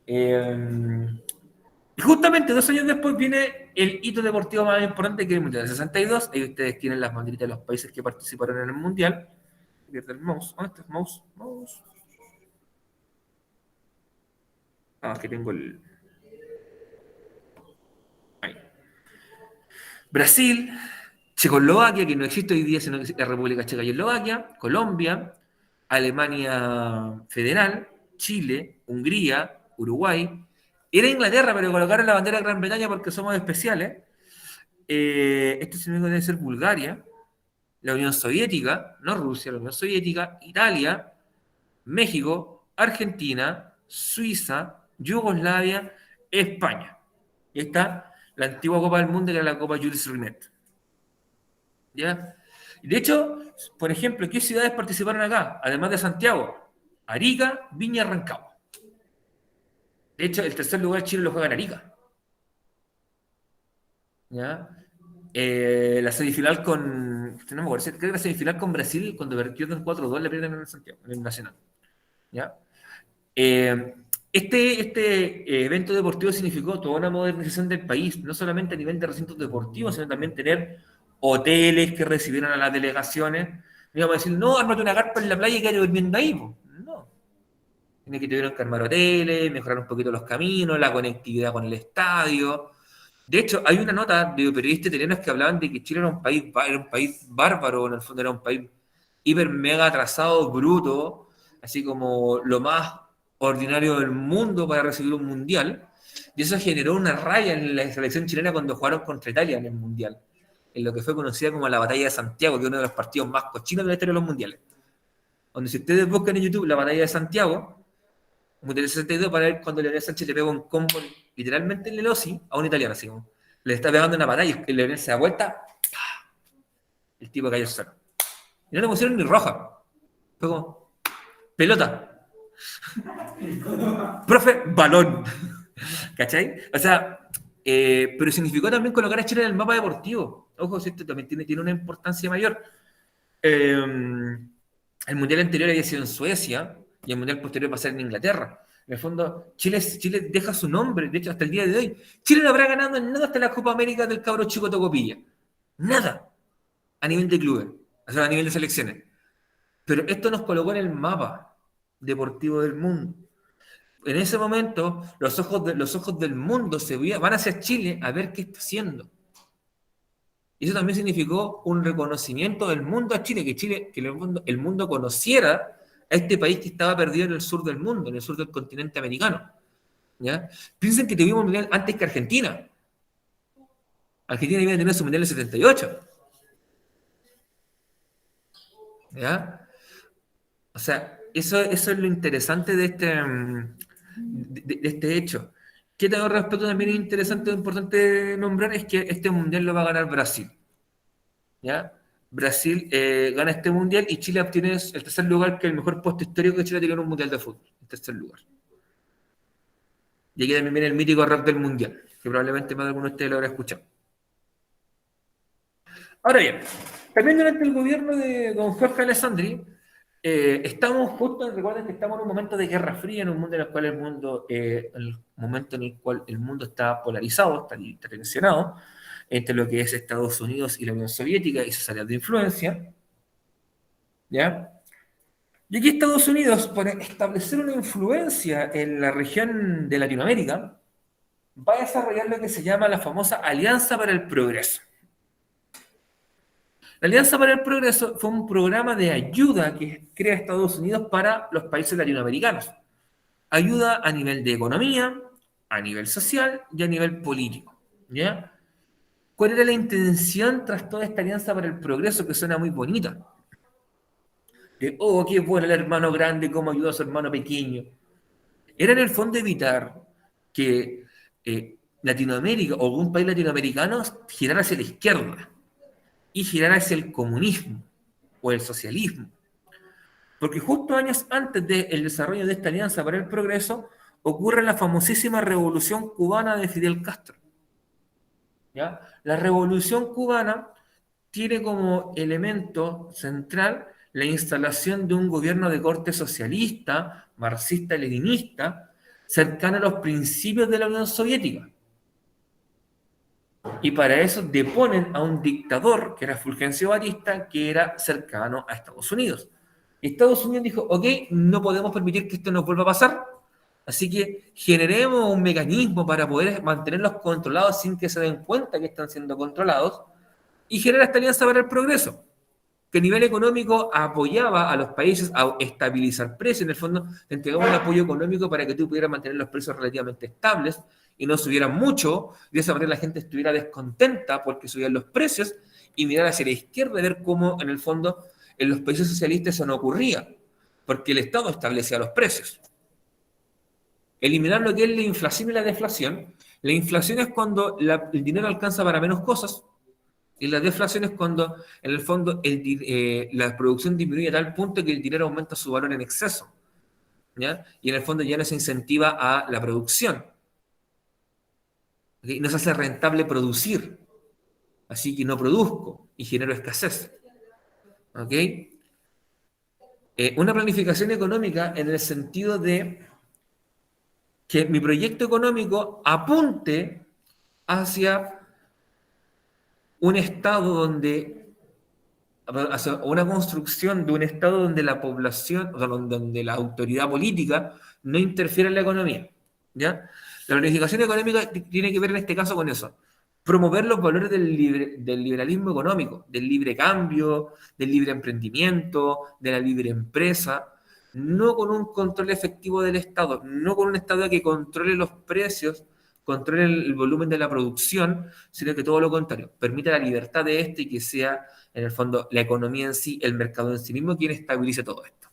Y justamente 2 años después viene el hito deportivo más importante, que es el Mundial del 62. Ahí ustedes tienen las banderitas de los países que participaron en el Mundial. Pierde el mouse. ¿Dónde está el mouse? Mouse. Aquí tengo el... Ahí. Brasil, Checoslovaquia, que no existe hoy día, sino que es la República Checa y Eslovaquia, Colombia, Alemania Federal, Chile, Hungría, Uruguay. Era Inglaterra, pero colocaron la bandera de Gran Bretaña porque somos especiales. Esto significa que debe ser Bulgaria, la Unión Soviética, no Rusia, la Unión Soviética, Italia, México, Argentina, Suiza, Yugoslavia, España. Y está la antigua Copa del Mundo, que era la Copa Jules Rimet. ¿Ya? De hecho, por ejemplo, ¿qué ciudades participaron acá? Además de Santiago, Arica, Viña y Rancagua. De hecho, el tercer lugar Chile lo juega en Arica. ¿Ya? La semifinal con... No me acuerdo, creo que la semifinal con Brasil, cuando pierden 4-2, le pierden en Santiago, en el Nacional. ¿Ya? Este evento deportivo significó toda una modernización del país, no solamente a nivel de recintos deportivos, sino también tener hoteles que recibieran a las delegaciones. No íbamos a decir, no, armate una carpa en la playa y quédate durmiendo ahí. Po. No. Tiene que tuvieron que armar hoteles, mejorar un poquito los caminos, la conectividad con el estadio. De hecho, hay una nota de periodistas italianos que hablaban de que Chile era un país bárbaro, en el fondo era un país hiper mega atrasado, bruto, así como lo más ordinario del mundo para recibir un mundial. Y eso generó una raya en la selección chilena cuando jugaron contra Italia en el mundial, en lo que fue conocida como la Batalla de Santiago, que es uno de los partidos más cochinos de la historia de los mundiales. Donde si ustedes buscan en YouTube la Batalla de Santiago, Mundial 62, para ver cuando Leonel Sánchez le pega un combo literalmente en el OSI a un italiano, así como le está pegando una batalla y Leonel se da vuelta, el tipo cayó solo. Y no le pusieron ni roja. Fue como, pelota. Profe, balón. ¿Cachai? O sea, pero significó también colocar a Chile en el mapa deportivo. Ojo, esto también tiene una importancia mayor. El mundial anterior había sido en Suecia y el mundial posterior va a ser en Inglaterra. En el fondo, Chile deja su nombre, de hecho, hasta el día de hoy. Chile no habrá ganado en nada hasta la Copa América del cabro chico Tocopilla. Nada. A nivel de clubes, o sea, a nivel de selecciones. Pero esto nos colocó en el mapa deportivo del mundo. En ese momento, los ojos del mundo van hacia Chile a ver qué está haciendo. Y eso también significó un reconocimiento del mundo a Chile, que el mundo conociera a este país que estaba perdido en el sur del mundo, en el sur del continente americano. ¿Ya? Piensen que tuvimos mundial antes que Argentina. Argentina iba a tener su mundial en el 78. ¿Ya? O sea, eso es lo interesante de de este hecho. Que tengo respecto también es interesante e importante nombrar es que este mundial lo va a ganar Brasil. ¿Ya? Brasil gana este mundial y Chile obtiene el tercer lugar, que es el mejor puesto histórico que Chile tiene en un mundial de fútbol. El tercer lugar. Y aquí también viene el mítico rap del mundial, que probablemente más de alguno de ustedes lo habrá escuchado. Ahora bien, también durante el gobierno de don Jorge Alessandri, estamos justo, recuerden que estamos en un momento de guerra fría, en un mundo en el cual el momento en el cual el mundo está polarizado, está tensionado, entre lo que es Estados Unidos y la Unión Soviética y sus áreas de influencia, ¿ya? Y aquí Estados Unidos, para establecer una influencia en la región de Latinoamérica, va a desarrollar lo que se llama la famosa Alianza para el Progreso. La Alianza para el Progreso fue un programa de ayuda que crea Estados Unidos para los países latinoamericanos. Ayuda a nivel de economía, a nivel social y a nivel político. ¿Ya? ¿Cuál era la intención tras toda esta Alianza para el Progreso que suena muy bonita? De, oh, qué bueno el hermano grande, cómo ayuda a su hermano pequeño. Era en el fondo evitar que Latinoamérica o algún país latinoamericano girara hacia la izquierda y girara hacia el comunismo o el socialismo. Porque justo años antes del desarrollo de esta Alianza para el Progreso ocurre la famosísima Revolución Cubana de Fidel Castro. ¿Ya? La Revolución Cubana tiene como elemento central la instalación de un gobierno de corte socialista, marxista-leninista, cercano a los principios de la Unión Soviética. Y para eso deponen a un dictador, que era Fulgencio Batista, que era cercano a Estados Unidos. Y Estados Unidos dijo, ok, no podemos permitir que esto nos vuelva a pasar, así que generemos un mecanismo para poder mantenerlos controlados sin que se den cuenta que están siendo controlados, y genera esta alianza para el progreso, que a nivel económico apoyaba a los países a estabilizar precios. En el fondo, te entregaba un apoyo económico para que tú pudieras mantener los precios relativamente estables y no subieran mucho, y de esa manera la gente estuviera descontenta porque subían los precios, y mirar hacia la izquierda y ver cómo, en el fondo, en los países socialistas eso no ocurría, porque el Estado establecía los precios. Eliminar lo que es la inflación y la deflación. La inflación es cuando el dinero alcanza para menos cosas, y la deflación es cuando, en el fondo, la producción disminuye a tal punto que el dinero aumenta su valor en exceso, ¿ya? Y en el fondo ya no se incentiva a la producción, ¿okay? No se hace rentable producir, así que no produzco y genero escasez, ¿ok? Una planificación económica en el sentido de que mi proyecto económico apunte hacia un estado donde, hacia una construcción de un estado donde la población, o sea, donde la autoridad política no interfiera en la economía, ¿ya? La planificación económica tiene que ver en este caso con eso. Promover los valores del liberalismo económico, del libre cambio, del libre emprendimiento, de la libre empresa, no con un control efectivo del Estado, no con un Estado que controle los precios, controle el volumen de la producción, sino que todo lo contrario, permita la libertad de este y que sea, en el fondo, la economía en sí, el mercado en sí mismo, quien estabilice todo esto.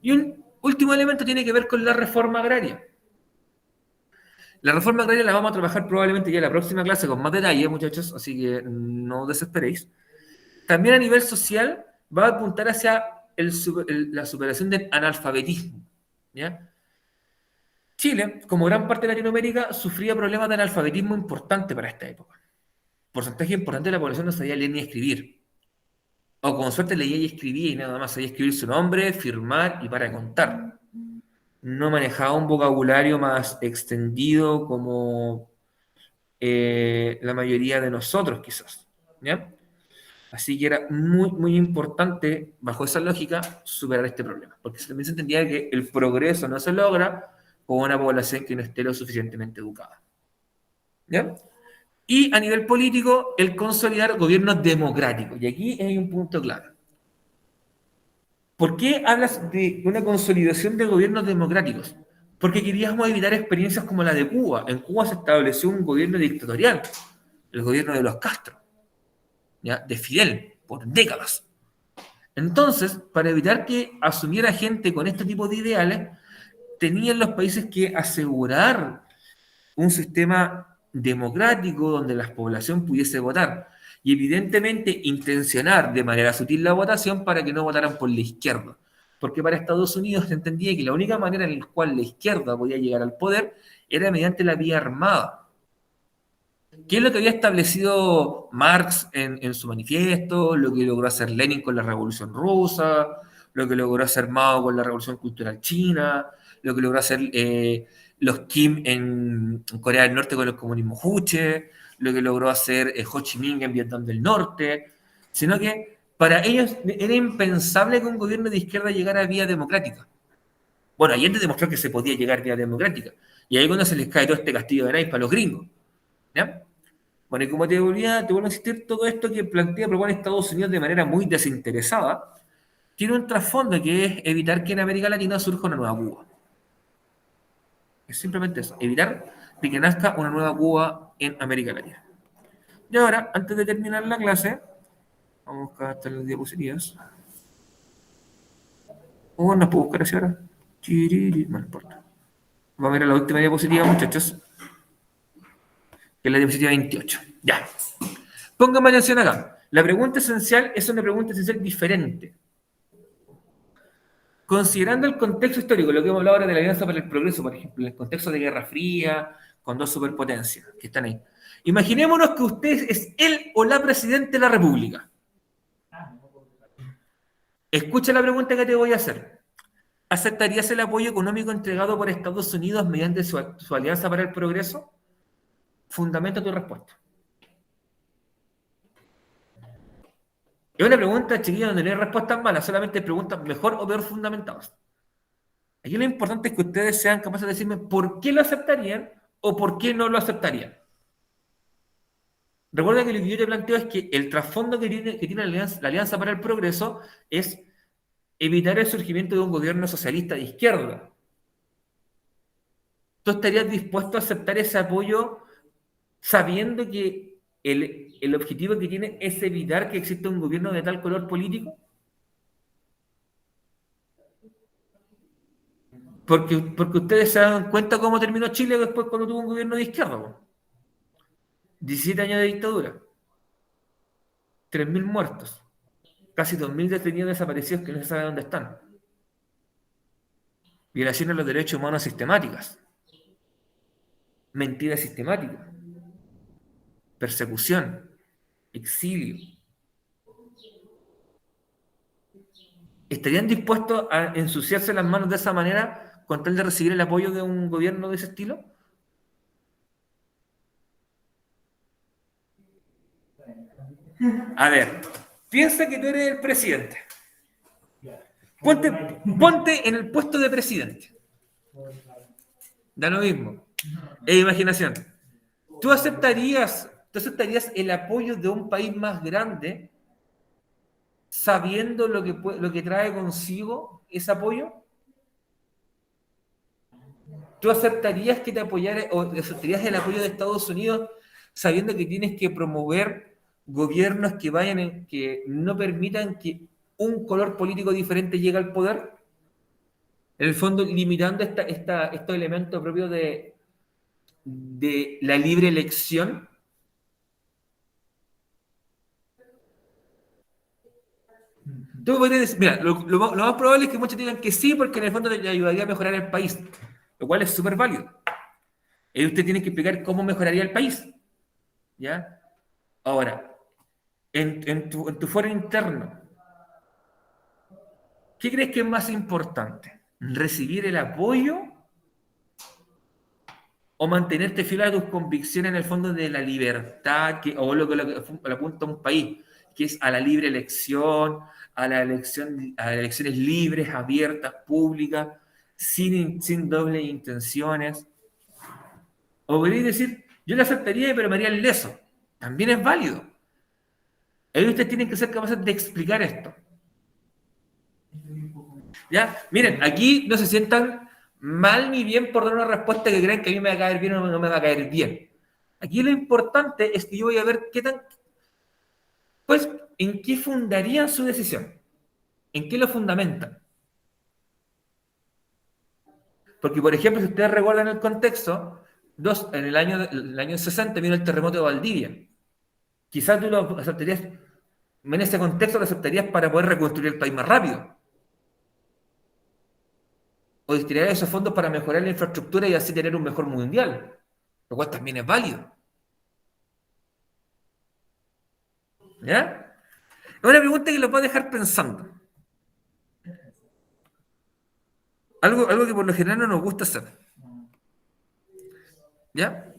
Y un último elemento tiene que ver con la reforma agraria. La reforma agraria la vamos a trabajar probablemente ya en la próxima clase con más detalle, muchachos, así que no desesperéis. También a nivel social va a apuntar hacia la superación del analfabetismo, ¿ya? Chile, como gran parte de Latinoamérica, sufría problemas de analfabetismo importante para esta época. Porcentaje importante de la población no sabía leer ni escribir. O con suerte leía y escribía y nada más sabía escribir su nombre, firmar y para contar. No manejaba un vocabulario más extendido como la mayoría de nosotros, quizás. ¿Ya? Así que era muy, muy importante, bajo esa lógica, superar este problema. Porque también se entendía que el progreso no se logra con una población que no esté lo suficientemente educada. ¿Ya? Y a nivel político, el consolidar gobiernos democráticos. Y aquí hay un punto clave. ¿Por qué hablas de una consolidación de gobiernos democráticos? Porque queríamos evitar experiencias como la de Cuba. En Cuba se estableció un gobierno dictatorial. el gobierno de los Castro, ¿ya? De Fidel, por décadas. Entonces, para evitar que asumiera gente con este tipo de ideales, tenían los países que asegurar un sistema democrático donde la población pudiese votar y evidentemente intencionar de manera sutil la votación para que no votaran por la izquierda. Porque para Estados Unidos se entendía que la única manera en la cual la izquierda podía llegar al poder era mediante la vía armada. ¿Qué es lo que había establecido Marx en su manifiesto? Lo que logró hacer Lenin con la Revolución Rusa, lo que logró hacer Mao con la Revolución Cultural China, lo que logró hacer los Kim en Corea del Norte con el comunismo Juche, lo que logró hacer Ho Chi Minh en Vietnam del Norte, sino que para ellos era impensable que un gobierno de izquierda llegara a vía democrática. Bueno, Allende demostró que se podía llegar a vía democrática, y ahí cuando se les cae todo este castillo de naipes a los gringos, ¿ya? Bueno, y como te vuelvo a insistir, todo esto que propone Estados Unidos de manera muy desinteresada, tiene un trasfondo que es evitar que en América Latina surja una nueva Cuba. Es simplemente eso, evitar que nazca una nueva Cuba en América Latina. Y ahora, antes de terminar la clase, vamos a buscar hasta las diapositivas. O nos puedo buscar hacia ahora. No importa. Vamos a ver la última diapositiva, muchachos, que es la diapositiva 28. Ya. Pónganme atención acá. La pregunta esencial es una pregunta esencial diferente. Considerando el contexto histórico, lo que hemos hablado ahora de la Alianza para el Progreso, por ejemplo, en el contexto de Guerra Fría, con dos superpotencias que están ahí. Imaginémonos que usted es el o la presidente de la República. Escucha la pregunta que te voy a hacer. ¿Aceptarías el apoyo económico entregado por Estados Unidos mediante su Alianza para el Progreso? Fundamenta tu respuesta. Es una pregunta, chiquillos, donde no hay respuestas malas, solamente preguntas mejor o peor fundamentadas. Aquí lo importante es que ustedes sean capaces de decirme por qué lo aceptarían o por qué no lo aceptarían. Recuerda que lo que yo te planteo es que el trasfondo que tiene la Alianza para el Progreso es evitar el surgimiento de un gobierno socialista de izquierda. ¿Tú estarías dispuesto a aceptar ese apoyo sabiendo que el objetivo que tiene es evitar que exista un gobierno de tal color político? Porque ustedes se dan cuenta cómo terminó Chile después cuando tuvo un gobierno de izquierda. 17 años de dictadura, 3.000 muertos, casi 2.000 detenidos desaparecidos que no se sabe dónde están, violaciones a los derechos humanos sistemáticas, mentiras sistemáticas, persecución, exilio. ¿Estarían dispuestos a ensuciarse las manos de esa manera con tal de recibir el apoyo de un gobierno de ese estilo? A ver, piensa que tú eres el presidente. Ponte en el puesto de presidente. Da lo mismo. Es imaginación. ¿Tú aceptarías el apoyo de un país más grande sabiendo lo que trae consigo ese apoyo? ¿Tú aceptarías que te apoyara o aceptarías el apoyo de Estados Unidos sabiendo que tienes que promover gobiernos que no permitan que un color político diferente llegue al poder? En el fondo, limitando estos elementos propios de la libre elección. Tú podrías decir, mira, lo más probable es que muchos digan que sí, porque en el fondo te ayudaría a mejorar el país, lo cual es súper válido. Y usted tiene que explicar cómo mejoraría el país. ¿Ya? Ahora, en tu foro interno, ¿qué crees que es más importante? ¿Recibir el apoyo o mantenerte fiel a tus convicciones en el fondo de la libertad o lo que apunta a un país, que es a la libre elección, a las elecciones libres, abiertas, públicas, sin dobles intenciones? O podríais decir, yo le aceptaría, pero me haría el leso. También es válido. Ahí ustedes tienen que ser capaces de explicar esto. ¿Ya? Miren, aquí no se sientan mal ni bien por dar una respuesta que creen que a mí me va a caer bien o no me va a caer bien. Aquí lo importante es que yo voy a ver pues, en qué fundarían su decisión, en qué lo fundamentan. Porque, por ejemplo, si ustedes recuerdan el contexto, en el año 60 vino el terremoto de Valdivia. Quizás tú lo aceptarías, en ese contexto lo aceptarías para poder reconstruir el país más rápido. O destinarías esos fondos para mejorar la infraestructura y así tener un mejor mundial, lo cual también es válido. ¿Ya? Es una pregunta que los va a dejar pensando. Algo que por lo general no nos gusta hacer. ¿Ya?